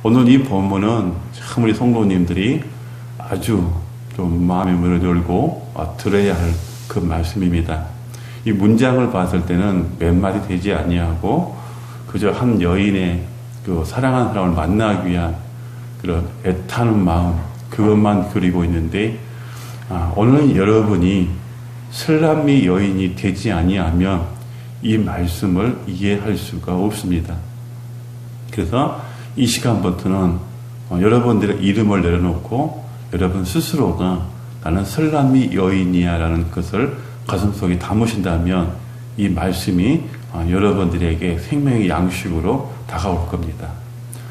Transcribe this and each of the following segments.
오늘 이 본문은 참 우리 성도님들이 아주 좀 마음의 문을 열고 들어야 할 그 말씀입니다. 이 문장을 봤을 때는 몇 마디 되지 아니하고 그저 한 여인의 그 사랑하는 사람을 만나기 위한 그런 애타는 마음, 그것만 그리고 있는데, 오늘 여러분이 슬람미 여인이 되지 아니하면 이 말씀을 이해할 수가 없습니다. 그래서 이 시간부터는 여러분들의 이름을 내려놓고 여러분 스스로가 나는 슬람미 여인이야 라는 것을 가슴속에 담으신다면 이 말씀이 여러분들에게 생명의 양식으로 다가올 겁니다.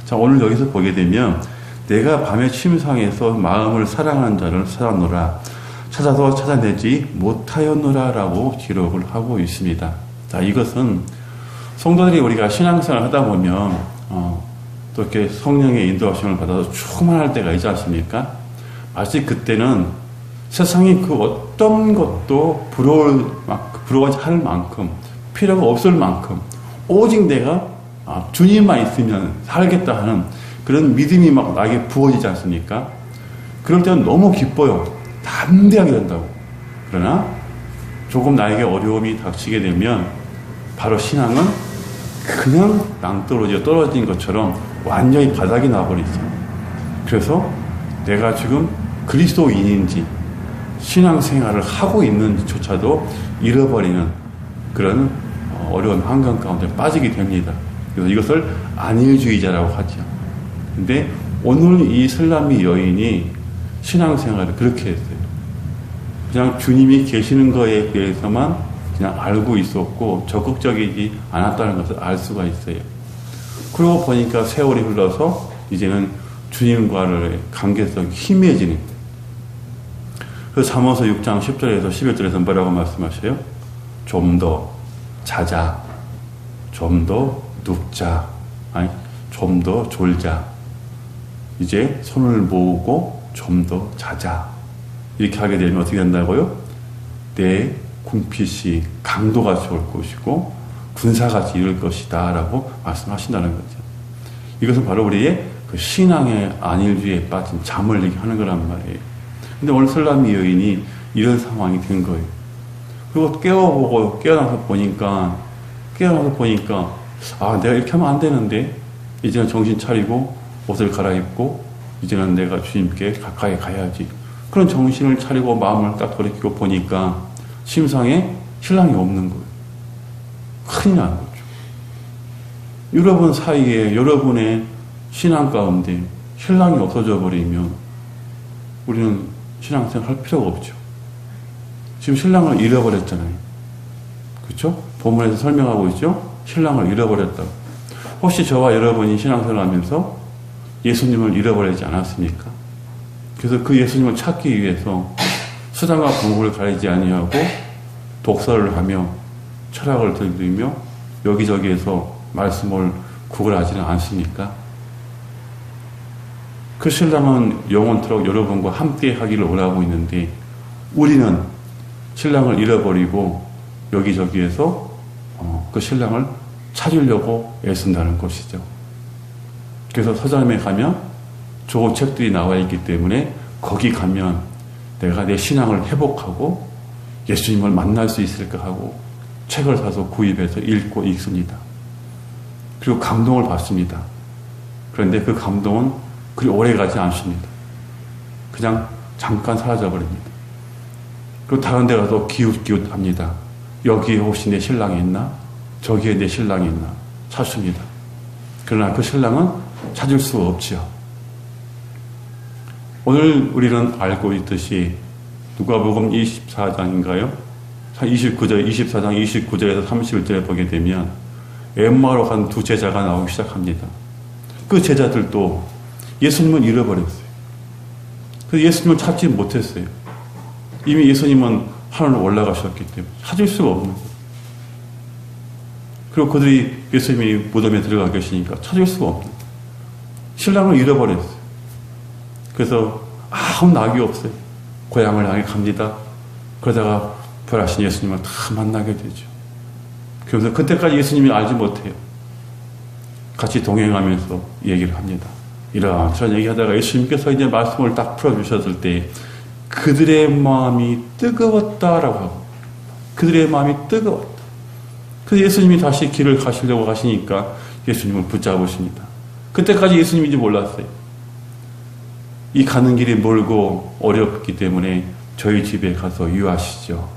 자, 오늘 여기서 보게 되면 내가 밤의 침상에서 마음을 사랑하는 자를 찾았노라, 찾아도 찾아내지 못하였노라 라고 기록을 하고 있습니다. 자, 이것은 성도들이 우리가 신앙생활을 하다 보면 또 이렇게 성령의 인도하심을 받아서 충만할 때가 있지 않습니까? 마치 그때는 세상이 그 어떤 것도 부러워하지 않을 만큼, 필요가 없을 만큼 오직 내가 주님만 있으면 살겠다 하는 그런 믿음이 막 나에게 부어지지 않습니까? 그럴 때는 너무 기뻐요. 담대하게 된다고. 그러나 조금 나에게 어려움이 닥치게 되면 바로 신앙은 그냥 낭떠러지가 떨어진 것처럼 완전히 바닥이 나버리죠. 그래서 내가 지금 그리스도인인지 신앙생활을 하고 있는지조차도 잃어버리는 그런 어려운 환경 가운데 빠지게 됩니다. 그래서 이것을 안일주의자라고 하죠. 근데 오늘 이 슬람미 여인이 신앙생활을 그렇게 했어요. 그냥 주님이 계시는 거에 대해서만 그냥 알고 있었고 적극적이지 않았다는 것을 알 수가 있어요. 그러고 보니까 세월이 흘러서 이제는 주님과의 관계성이 희미해지는 거예요. 그래서 잠언서 6장 10절에서 11절에서 뭐라고 말씀하셔요? 좀 더 자자, 좀 더 눕자, 아니 좀 더 졸자, 이제 손을 모으고 좀 더 자자. 이렇게 하게 되면 어떻게 된다고요? 내 궁핍이 강도같이 올 것이고 군사같이 이룰 것이다 라고 말씀하신다는 거죠. 이것은 바로 우리의 그 신앙의 안일주의에 빠진 잠을 얘기하는 거란 말이에요. 근데 오늘 슬람미 여인이 이런 상황이 된 거예요. 그리고 깨어보고 깨어나서 보니까 내가 이렇게 하면 안 되는데, 이제는 정신 차리고 옷을 갈아입고 이제는 내가 주님께 가까이 가야지. 그런 정신을 차리고 마음을 딱 돌이키고 보니까 침상에 신랑이 없는 거예요. 큰일 난 거죠. 여러분 사이에 여러분의 신앙 가운데 신랑이 없어져 버리면 우리는 신앙생활 할 필요가 없죠. 지금 신랑을 잃어버렸잖아요. 그렇죠? 본문에서 설명하고 있죠? 신랑을 잃어버렸다고. 혹시 저와 여러분이 신앙생활을 하면서 예수님을 잃어버리지 않았습니까? 그래서 그 예수님을 찾기 위해서 수단과 방법을 가리지 아니하고 독서를 하며 철학을 들으며 여기저기에서 말씀을 구걸하지는 않습니까? 그 신랑은 영원토록 여러분과 함께 하기를 원하고 있는데 우리는 신랑을 잃어버리고 여기저기에서 그 신랑을 찾으려고 애쓴다는 것이죠. 그래서 서점에 가면 좋은 책들이 나와 있기 때문에 거기 가면 내가 내 신앙을 회복하고 예수님을 만날 수 있을까 하고 책을 사서 구입해서 읽고 읽습니다. 그리고 감동을 받습니다. 그런데 그 감동은 그리 오래 가지 않습니다. 그냥 잠깐 사라져버립니다. 그리고 다른 데 가서 기웃기웃합니다. 여기에 혹시 내 신랑이 있나? 저기에 내 신랑이 있나? 찾습니다. 그러나 그 신랑은 찾을 수 없지요. 오늘 우리는 알고 있듯이 누가복음 24장인가요? 24장 29절에서 31절에 보게 되면 엠마오로 간 두 제자가 나오기 시작합니다. 그 제자들도 예수님을 잃어버렸어요. 그래서 예수님을 찾지 못했어요. 이미 예수님은 하늘로 올라가셨기 때문에 찾을 수가 없는 거예요. 그리고 그들이 예수님이 무덤에 들어가 계시니까 찾을 수가 없는 거예요. 신랑을 잃어버렸어요. 그래서 아무 낙이 없어요. 고향을 향해 갑니다. 그러다가 부활하신 예수님을 다 만나게 되죠. 그래서 그때까지 예수님이 알지 못해요. 같이 동행하면서 얘기를 합니다. 이런저런 얘기하다가 예수님께서 이제 말씀을 딱 풀어주셨을 때 그들의 마음이 뜨거웠다라고 하고, 그들의 마음이 뜨거웠다. 그래서 예수님이 다시 길을 가시려고 하시니까 예수님을 붙잡으십니다. 그때까지 예수님인지 몰랐어요. 이 가는 길이 멀고 어렵기 때문에 저희 집에 가서 유하시죠.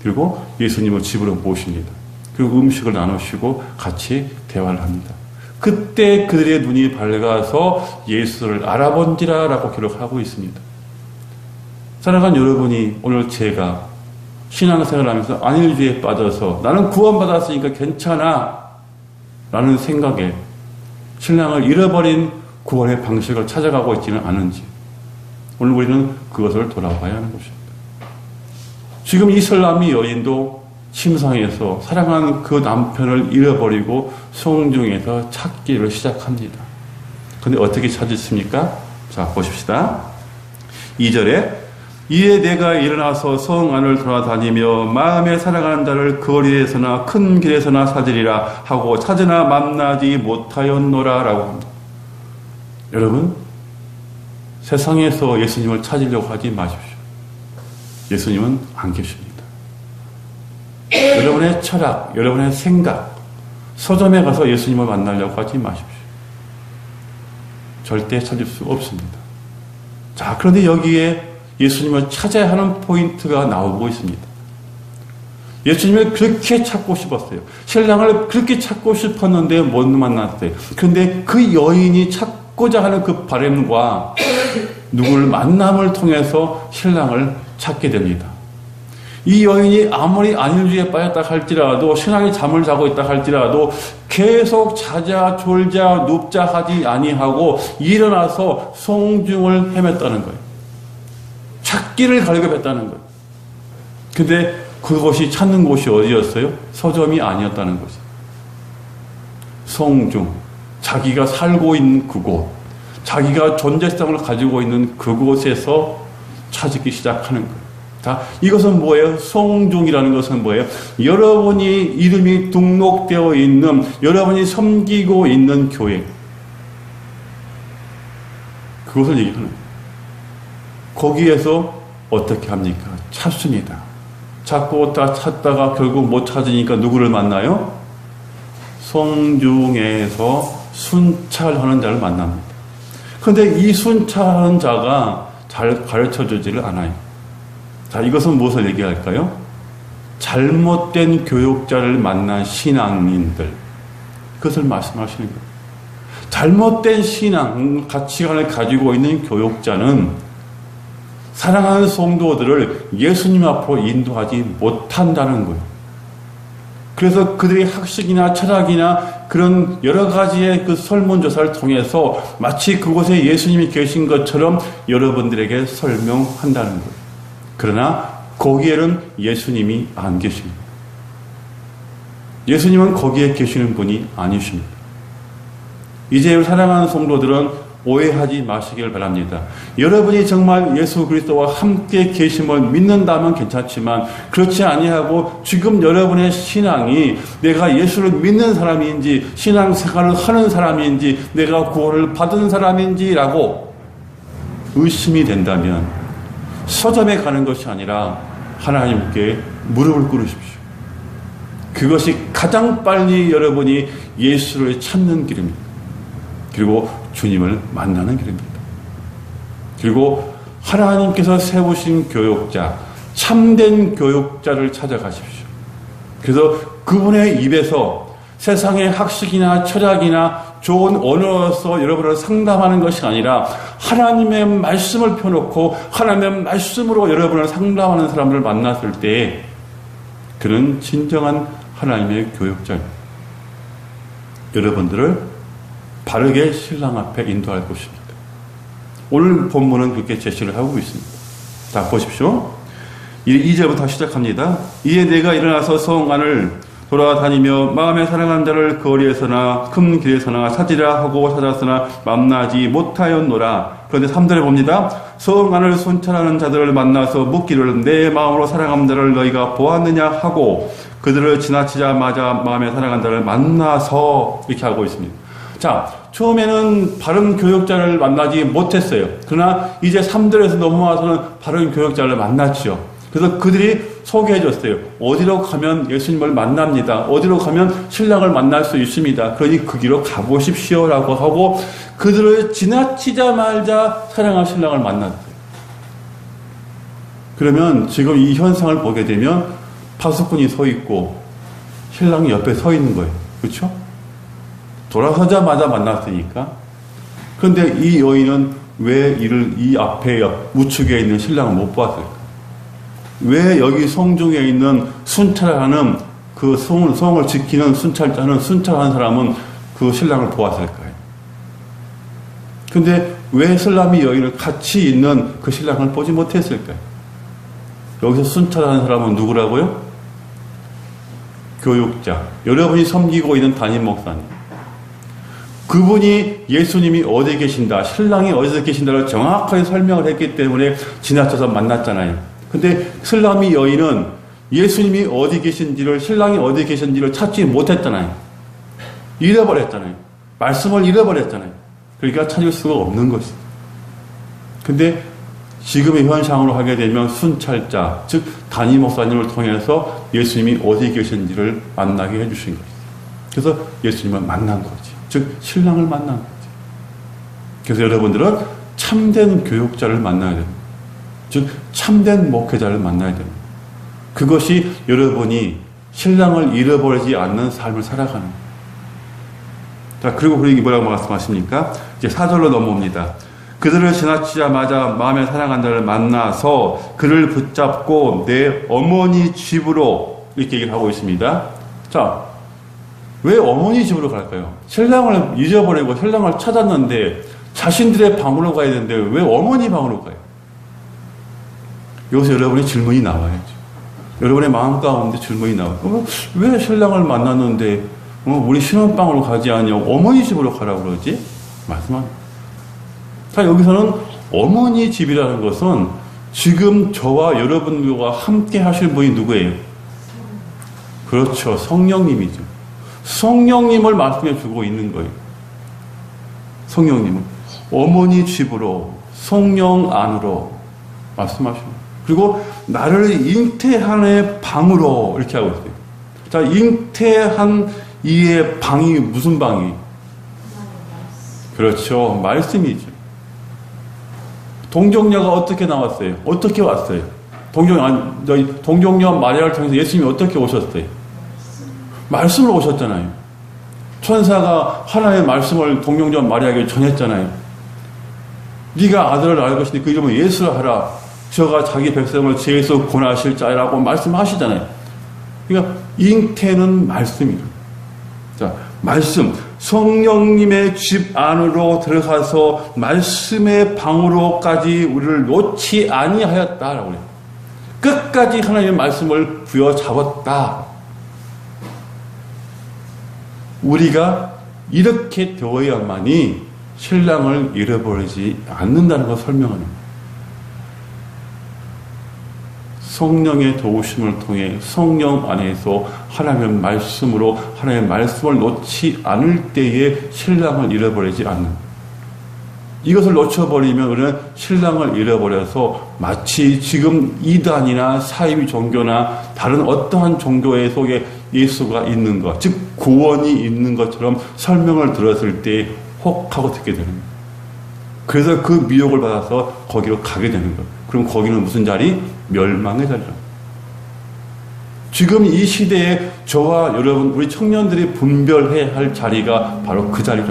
그리고 예수님을 집으로 모십니다. 그리고 음식을 나누시고 같이 대화를 합니다. 그때 그들의 눈이 밝아서 예수를 알아본지라 라고 기록하고 있습니다. 사랑하는 여러분이 오늘 제가 신앙생활을 하면서 안일주의에 빠져서 나는 구원받았으니까 괜찮아 라는 생각에 신앙을 잃어버린 구원의 방식을 찾아가고 있지는 않은지 오늘 우리는 그것을 돌아봐야 하는 것입니다. 지금 이 설람이 여인도 침상에서 사랑하는 그 남편을 잃어버리고 성중에서 찾기를 시작합니다. 그런데 어떻게 찾았습니까? 자, 보십시다. 2절에 이에 내가 일어나서 성 안을 돌아다니며 마음에 사랑하는 자를 거리에서나 큰 길에서나 찾으리라 하고 찾으나 만나지 못하였노라 라고 합니다. 여러분, 세상에서 예수님을 찾으려고 하지 마십시오. 예수님은 안 계십니다. 여러분의 철학, 여러분의 생각, 서점에 가서 예수님을 만나려고 하지 마십시오. 절대 찾을 수 없습니다. 자, 그런데 여기에 예수님을 찾아야 하는 포인트가 나오고 있습니다. 예수님을 그렇게 찾고 싶었어요. 신랑을 그렇게 찾고 싶었는데 못 만났어요. 그런데 그 여인이 찾고자 하는 그 바람과 누구를 만남을 통해서 신랑을 찾게 됩니다. 이 여인이 아무리 안일주의에 빠졌다 할지라도, 신랑이 잠을 자고 있다 할지라도 계속 자자 졸자 눕자 하지 아니하고 일어나서 성중을 헤맸다는 거예요. 찾기를 갈급했다는 거예요. 근데 그것이 찾는 곳이 어디였어요? 서점이 아니었다는 거죠. 성중, 자기가 살고 있는 그곳, 자기가 존재성을 가지고 있는 그곳에서 찾기 시작하는 거예요. 자, 이것은 뭐예요? 성중이라는 것은 뭐예요? 여러분이 이름이 등록되어 있는, 여러분이 섬기고 있는 교회, 그것을 얘기하는 거예요. 거기에서 어떻게 합니까? 찾습니다. 찾고 찾다가 결국 못 찾으니까 누구를 만나요? 성중에서 순찰하는 자를 만납니다. 그런데 이 순찰하는 자가 잘 가르쳐주지를 않아요. 자, 이것은 무엇을 얘기할까요? 잘못된 교육자를 만난 신앙인들, 그것을 말씀하시는 거예요. 잘못된 신앙, 가치관을 가지고 있는 교육자는 사랑하는 성도들을 예수님 앞으로 인도하지 못한다는 거예요. 그래서 그들의 학식이나 철학이나 그런 여러 가지의 그 설문조사를 통해서 마치 그곳에 예수님이 계신 것처럼 여러분들에게 설명한다는 거예요. 그러나 거기에는 예수님이 안 계십니다. 예수님은 거기에 계시는 분이 아니십니다. 이제 사랑하는 성도들은 오해하지 마시길 바랍니다. 여러분이 정말 예수 그리스도와 함께 계심을 믿는다면 괜찮지만 그렇지 아니하고 지금 여러분의 신앙이 내가 예수를 믿는 사람인지 신앙생활을 하는 사람인지 내가 구원을 받은 사람인지라고 의심이 된다면 서점에 가는 것이 아니라 하나님께 무릎을 꿇으십시오. 그것이 가장 빨리 여러분이 예수를 찾는 길입니다. 그리고 주님을 만나는 길입니다. 그리고 하나님께서 세우신 교육자, 참된 교육자를 찾아가십시오. 그래서 그분의 입에서 세상의 학식이나 철학이나 좋은 언어로서 여러분을 상담하는 것이 아니라 하나님의 말씀을 펴놓고 하나님의 말씀으로 여러분을 상담하는 사람들을 만났을 때 그는 진정한 하나님의 교육자입니다. 여러분들을 바르게 신랑 앞에 인도할 것입니다. 오늘 본문은 그렇게 제시를 하고 있습니다. 자, 보십시오. 2절부터 시작합니다. 이에 내가 일어나서 성 안을 돌아다니며 마음에 사랑하는 자를 거리에서나 큰 길에서나 찾으라 하고 찾았으나 만나지 못하였노라. 그런데 3절에 봅니다. 성 안을 순찰하는 자들을 만나서 묻기를 내 마음으로 사랑하는 자를 너희가 보았느냐 하고 그들을 지나치자마자 마음에 사랑하는 자를 만나서 이렇게 하고 있습니다. 자, 처음에는 바른 교역자를 만나지 못했어요. 그러나 이제 3절에서 넘어와서는 바른 교역자를 만났죠. 그래서 그들이 소개해 줬어요. 어디로 가면 예수님을 만납니다. 어디로 가면 신랑을 만날 수 있습니다. 그러니 그 길로 가보십시오라고 하고 그들을 지나치자마자 사랑한 신랑을 만났어요. 그러면 지금 이 현상을 보게 되면 파수꾼이 서 있고 신랑이 옆에 서 있는 거예요. 그렇죠? 돌아서자마자 만났으니까. 그런데 이 여인은 왜 이 앞에 우측에 있는 신랑을 못 봤을까? 왜 여기 성중에 있는 순찰하는 그 성을 지키는 순찰하는 사람은 그 신랑을 보았을까요? 근데 왜 슬라미 여인을 같이 있는 그 신랑을 보지 못했을까요? 여기서 순찰하는 사람은 누구라고요? 교육자. 여러분이 섬기고 있는 담임 목사님. 그분이 예수님이 어디 계신다, 신랑이 어디서 계신다를 정확하게 설명을 했기 때문에 지나쳐서 만났잖아요. 근데 슬라미 여인은 예수님이 어디 계신지를, 신랑이 어디 계신지를 찾지 못했잖아요. 잃어버렸잖아요. 말씀을 잃어버렸잖아요. 그러니까 찾을 수가 없는 것이죠. 근데 지금의 현상으로 하게 되면 순찰자, 즉 담임 목사님을 통해서 예수님이 어디 계신지를 만나게 해주신 거죠. 그래서 예수님을 만난 거지. 즉 신랑을 만난 거지. 그래서 여러분들은 참된 교육자를 만나야 됩니다. 즉 참된 목회자를 만나야 됩니다. 그것이 여러분이 신랑을 잃어버리지 않는 삶을 살아가는 거예요. 자, 그리고 그러기 뭐라고 말씀하십니까? 이제 4절로 넘어옵니다. 그들을 지나치자마자 마음에 사랑한 자를 만나서 그를 붙잡고 내 어머니 집으로, 이렇게 얘기를 하고 있습니다. 자, 왜 어머니 집으로 갈까요? 신랑을 잊어버리고 신랑을 찾았는데 자신들의 방으로 가야 되는데 왜 어머니 방으로 가요? 여기서 여러분의 질문이 나와야죠. 여러분의 마음 가운데 질문이 나와요. 왜 신랑을 만났는데 우리 신혼방으로 가지 않냐고 어머니 집으로 가라고 그러지? 말씀합니다. 자, 여기서는 어머니 집이라는 것은 지금 저와 여러분들과 함께 하실 분이 누구예요? 그렇죠. 성령님이죠. 성령님을 말씀해 주고 있는 거예요. 성령님은 어머니 집으로, 성령 안으로 말씀하십니다. 그리고 나를 잉태한 의 방으로, 이렇게 하고 있어요. 자, 잉태한 이의 방이 무슨 방이에요? 그렇죠. 말씀이죠. 동정녀가 어떻게 나왔어요? 어떻게 왔어요? 동정녀 마리아를 통해서 예수님이 어떻게 오셨어요? 말씀으로 오셨잖아요. 천사가 하나님의 말씀을 동정녀 마리아에게 전했잖아요. 네가 아들을 낳을 것이니 그 이름을 예수라 하라. 저가 자기 백성을 죄에서 구원하실 자라고 말씀하시잖아요. 그러니까 잉태는 말씀이죠. 자, 말씀. 성령님의 집 안으로 들어가서 말씀의 방으로까지 우리를 놓지 아니하였다라고 해요. 끝까지 하나님의 말씀을 부여잡았다. 우리가 이렇게 되어야만이 신랑을 잃어버리지 않는다는 것을 설명하는 거예요. 성령의 도우심을 통해 성령 안에서 하나님의 말씀으로 하나님의 말씀을 놓지 않을 때에 신랑을 잃어버리지 않는, 이것을 놓쳐버리면 우리는 신랑을 잃어버려서 마치 지금 이단이나 사이비 종교나 다른 어떠한 종교의 속에 예수가 있는 것, 즉 구원이 있는 것처럼 설명을 들었을 때 혹하고 듣게 되는 거예요. 그래서 그 미혹을 받아서 거기로 가게 되는 거예요. 그럼 거기는 무슨 자리? 멸망의 자리라. 지금 이 시대에 저와 여러분, 우리 청년들이 분별해야 할 자리가 바로 그 자리라.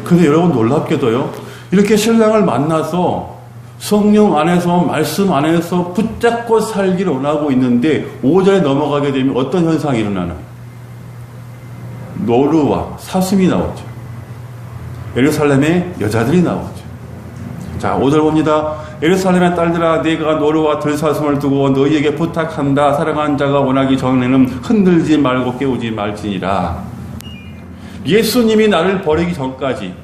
그런데 여러분 놀랍게도요, 이렇게 신랑을 만나서 성령 안에서 말씀 안에서 붙잡고 살기를 원하고 있는데 5절에 넘어가게 되면 어떤 현상이 일어나나요? 노루와 사슴이 나오죠. 예루살렘에 여자들이 나오죠. 자, 5절 봅니다. 예루살렘의 딸들아, 네가 노루와 들사슴을 두고 너희에게 부탁한다. 사랑하는 자가 원하기 전에는 흔들지 말고 깨우지 말지니라. 예수님이 나를 버리기 전까지,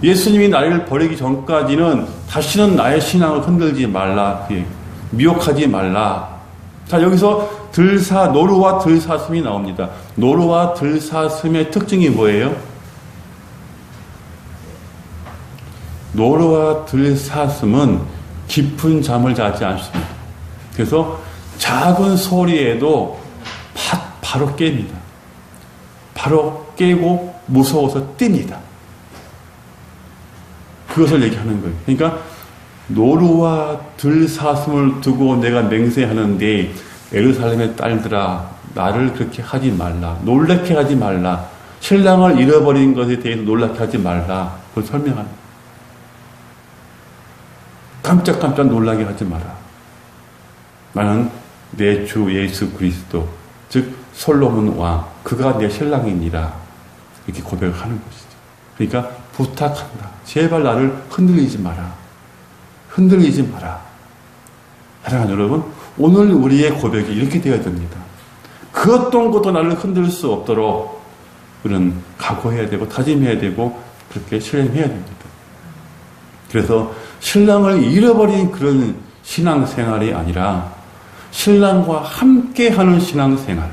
예수님이 나를 버리기 전까지는 다시는 나의 신앙을 흔들지 말라. 미혹하지 말라. 자, 여기서 노루와 들사슴이 나옵니다. 노루와 들사슴의 특징이 뭐예요? 노루와 들사슴은 깊은 잠을 자지 않습니다. 그래서 작은 소리에도 바로 깹니다. 바로 깨고 무서워서 뜁니다. 그것을 얘기하는 거예요. 그러니까 노루와 들사슴을 두고 내가 맹세하는데 예루살렘의 딸들아 나를 그렇게 하지 말라. 놀랍게 하지 말라. 신랑을 잃어버린 것에 대해서 놀랍게 하지 말라. 그걸 설명합니다. 깜짝깜짝 놀라게 하지 마라. 나는 내 주 예수 그리스도 즉 솔로몬 왕 그가 내 신랑이니라 이렇게 고백을 하는 것이죠. 그러니까 부탁한다. 제발 나를 흔들리지 마라. 흔들리지 마라. 사랑하는 여러분, 오늘 우리의 고백이 이렇게 되어야 됩니다. 그 어떤 것도 나를 흔들 수 없도록 우리는 각오해야 되고 다짐해야 되고 그렇게 실행해야 됩니다. 그래서 신랑을 잃어버린 그런 신앙생활이 아니라 신랑과 함께하는 신앙생활.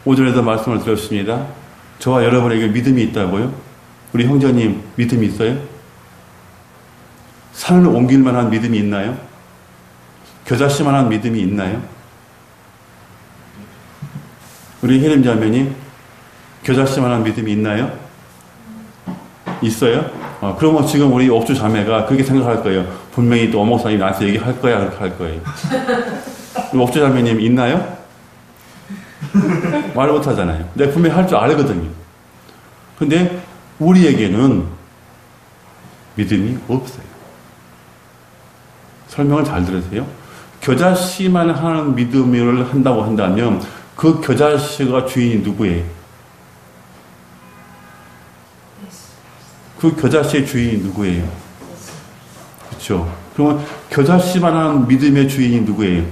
오전에도 말씀을 드렸습니다. 저와 여러분에게 믿음이 있다고요? 우리 형제님 믿음이 있어요? 산을 옮길 만한 믿음이 있나요? 겨자씨 만한 믿음이 있나요? 우리 혜림 자매님 겨자씨 만한 믿음이 있나요? 있어요? 그러면 지금 우리 옥주 자매가 그렇게 생각할 거예요. 분명히 또 어목사님이 나한테 얘기할 거야, 그렇게 할 거예요. 우리 옥주 자매님 있나요? 말 못 하잖아요. 내가 분명히 할 줄 알거든요. 근데 우리에게는 믿음이 없어요. 설명을 잘 들으세요. 겨자씨만 하는 믿음을 한다고 한다면 그 겨자씨가 주인이 누구예요? 그 겨자씨의 주인이 누구예요? 그렇죠. 그러면 겨자씨만 하는 믿음의 주인이 누구예요?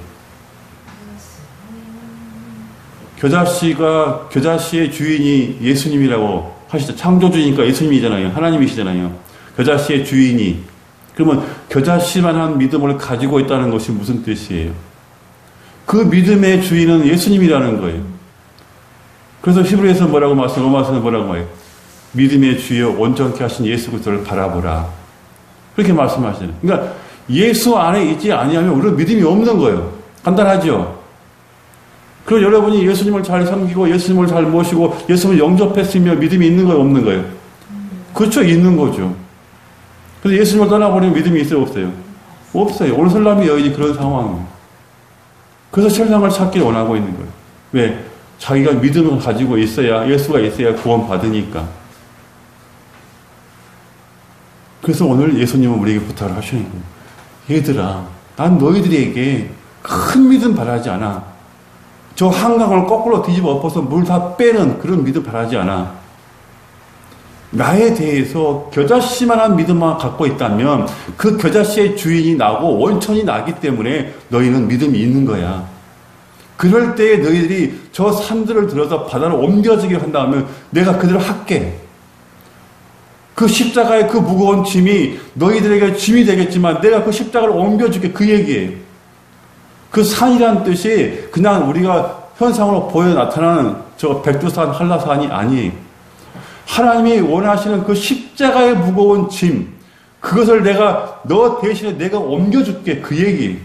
겨자씨의 주인이 예수님이라고 하시죠. 창조주니까 예수님이잖아요. 하나님이시잖아요. 겨자씨의 주인이. 그러면 겨자씨만 한 믿음을 가지고 있다는 것이 무슨 뜻이에요? 그 믿음의 주인은 예수님이라는 거예요. 그래서 히브리에서 뭐라고 말씀하고 로마서는 뭐라고 해요? 믿음의 주여 온전케 하신 예수 그리스도를 바라보라. 그렇게 말씀하시잖아요. 그러니까 예수 안에 있지 아니하면 우리는 믿음이 없는 거예요. 간단하죠? 그리고 여러분이 예수님을 잘 섬기고 예수님을 잘 모시고 예수님을 영접했으며 믿음이 있는 거예요? 없는 거예요? 그렇죠. 있는 거죠. 그래서 예수님을 떠나버리면 믿음이 있어요? 없어요? 없어요. 올솔람이 여인이 그런 상황이에요. 그래서 신랑을 찾기를 원하고 있는 거예요. 왜? 자기가 믿음을 가지고 있어야 예수가 있어야 구원받으니까. 그래서 오늘 예수님은 우리에게 부탁을 하시는 거예요. 얘들아, 난 너희들에게 큰 믿음 바라지 않아. 저 한강을 거꾸로 뒤집어 엎어서 물 다 빼는 그런 믿음 바라지 않아. 나에 대해서 겨자씨만한 믿음만 갖고 있다면 그 겨자씨의 주인이 나고 원천이 나기 때문에 너희는 믿음이 있는 거야. 그럴 때에 너희들이 저 산들을 들어서 바다를 옮겨지게 한다면 내가 그대로 할게. 그 십자가의 그 무거운 짐이 너희들에게 짐이 되겠지만 내가 그 십자가를 옮겨줄게. 그 얘기예요. 그 산이라는 뜻이 그냥 우리가 현상으로 보여 나타나는 저 백두산, 한라산이 아니에요. 하나님이 원하시는 그 십자가의 무거운 짐, 그것을 너 대신에 내가 옮겨줄게. 그 얘기예요.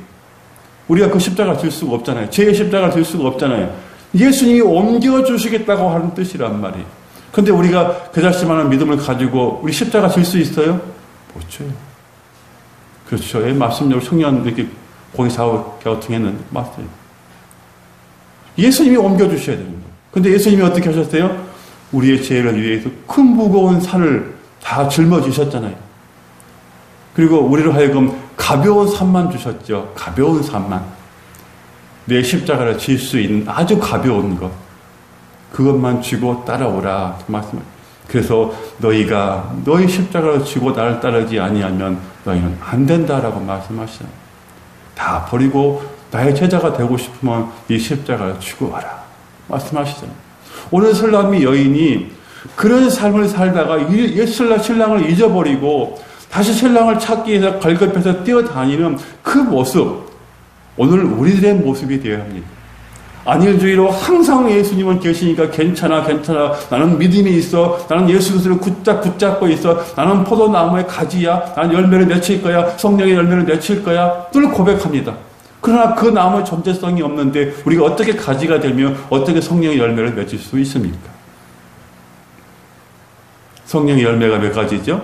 우리가 그 십자가를 들 수가 없잖아요. 제 십자가를 들 수가 없잖아요. 예수님이 옮겨주시겠다고 하는 뜻이란 말이에요. 근데 우리가 겨자씨만한 믿음을 가지고 우리 십자가 질 수 있어요? 못 줘요. 그렇죠. 말씀대로 청년 이렇게 고기 갸우뚱했는데 맞아요. 예수님이 옮겨주셔야 되는 거예요. 근데 예수님이 어떻게 하셨어요? 우리의 죄를 위해서 큰 무거운 산을 다 짊어지셨잖아요. 그리고 우리를 하여금 가벼운 산만 주셨죠. 가벼운 산만. 내 십자가를 질 수 있는 아주 가벼운 것. 그것만 쥐고 따라오라. 말씀을. 그래서 너희가 너희 십자가를 쥐고 나를 따르지 아니하면 너희는 안 된다라고 말씀하시잖아요. 다 버리고 나의 제자가 되고 싶으면 이 십자가를 쥐고 와라. 말씀하시잖아요. 오늘 설람이 여인이 그런 삶을 살다가 신랑을 잊어버리고 다시 신랑을 찾기 위해서 걸급해서 뛰어다니는 그 모습, 오늘 우리들의 모습이 되어야 합니다. 안일주의로 항상 예수님은 계시니까 괜찮아, 나는 믿음이 있어, 나는 예수 그리스도를 붙잡고 있어, 나는 포도나무의 가지야, 나는 열매를 맺힐 거야, 성령의 열매를 맺힐 거야, 늘 고백합니다. 그러나 그 나무의 존재성이 없는데 우리가 어떻게 가지가 되며 어떻게 성령의 열매를 맺을 수 있습니까? 성령의 열매가 몇 가지죠?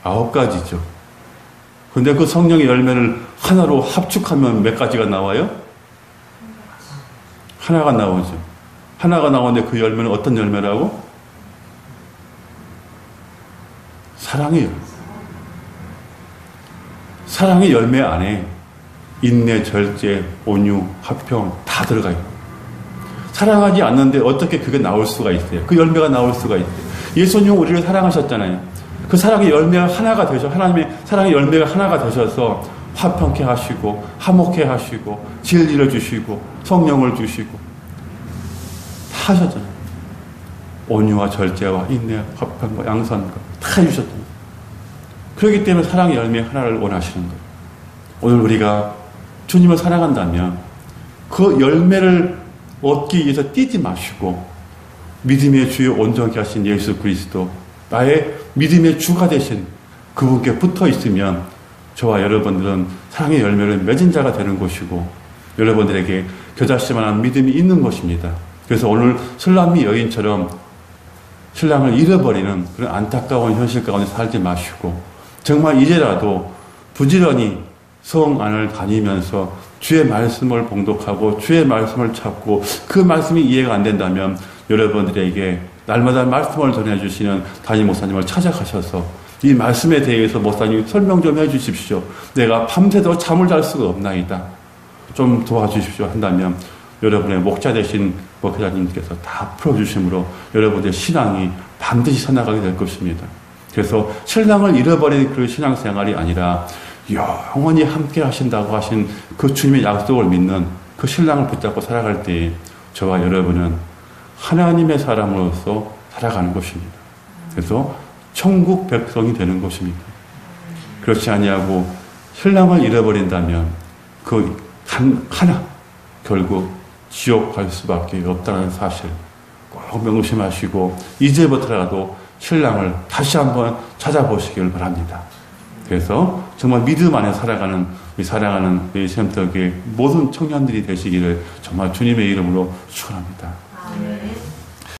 9가지죠. 근데 그 성령의 열매를 하나로 합축하면 몇 가지가 나와요? 하나가 나오죠. 하나가 나오는데 그 열매는 어떤 열매라고? 사랑의 열매. 사랑의 열매 안에 인내, 절제, 온유, 화평 다 들어가요. 사랑하지 않는데 어떻게 그게 나올 수가 있어요? 그 열매가 나올 수가 있어요. 예수님은 우리를 사랑하셨잖아요. 그 사랑의 열매가 하나가 되셔. 하나님의 사랑의 열매가 하나가 되셔서 화평케 하시고 화목케 하시고 진리를 주시고 성령을 주시고 다 하셨잖아요. 온유와 절제와 인내와 화평과 양선과 다 해주셨잖아요. 그렇기 때문에 사랑의 열매 하나를 원하시는 거예요. 오늘 우리가 주님을 사랑한다면 그 열매를 얻기 위해서 뛰지 마시고 믿음의 주요 온전케 하신 예수 그리스도, 나의 믿음의 주가 되신 그분께 붙어 있으면 저와 여러분들은 사랑의 열매를 맺은 자가 되는 것이고 여러분들에게 겨자씨만한 믿음이 있는 것입니다. 그래서 오늘 술람미 여인처럼 신랑을 잃어버리는 그런 안타까운 현실 가운데 살지 마시고 정말 이제라도 부지런히 성 안을 다니면서 주의 말씀을 봉독하고 주의 말씀을 찾고 그 말씀이 이해가 안 된다면 여러분들에게 날마다 말씀을 전해주시는 담임 목사님을 찾아가셔서 이 말씀에 대해서 목사님 설명 좀 해주십시오. 내가 밤새도 잠을 잘 수가 없나이다. 좀 도와주십시오 한다면 여러분의 목자 되신 목회자님께서 다 풀어주심으로 여러분의 신앙이 반드시 서나가게 될 것입니다. 그래서 신랑을 잃어버린 그 신앙생활이 아니라 영원히 함께 하신다고 하신 그 주님의 약속을 믿는 그 신랑을 붙잡고 살아갈 때 저와 여러분은 하나님의 사람으로서 살아가는 것입니다. 그래서 천국 백성이 되는 것입니다. 그렇지 아니하고 신랑을 잃어버린다면 그 하나 결국 지옥 갈 수밖에 없다는 사실 꼭 명심하시고 이제부터라도 신랑을 다시 한번 찾아보시길 바랍니다. 그래서 정말 믿음 안에 살아가는 우리 사랑하는 우리 샘터교회 모든 청년들이 되시기를 정말 주님의 이름으로 축원합니다.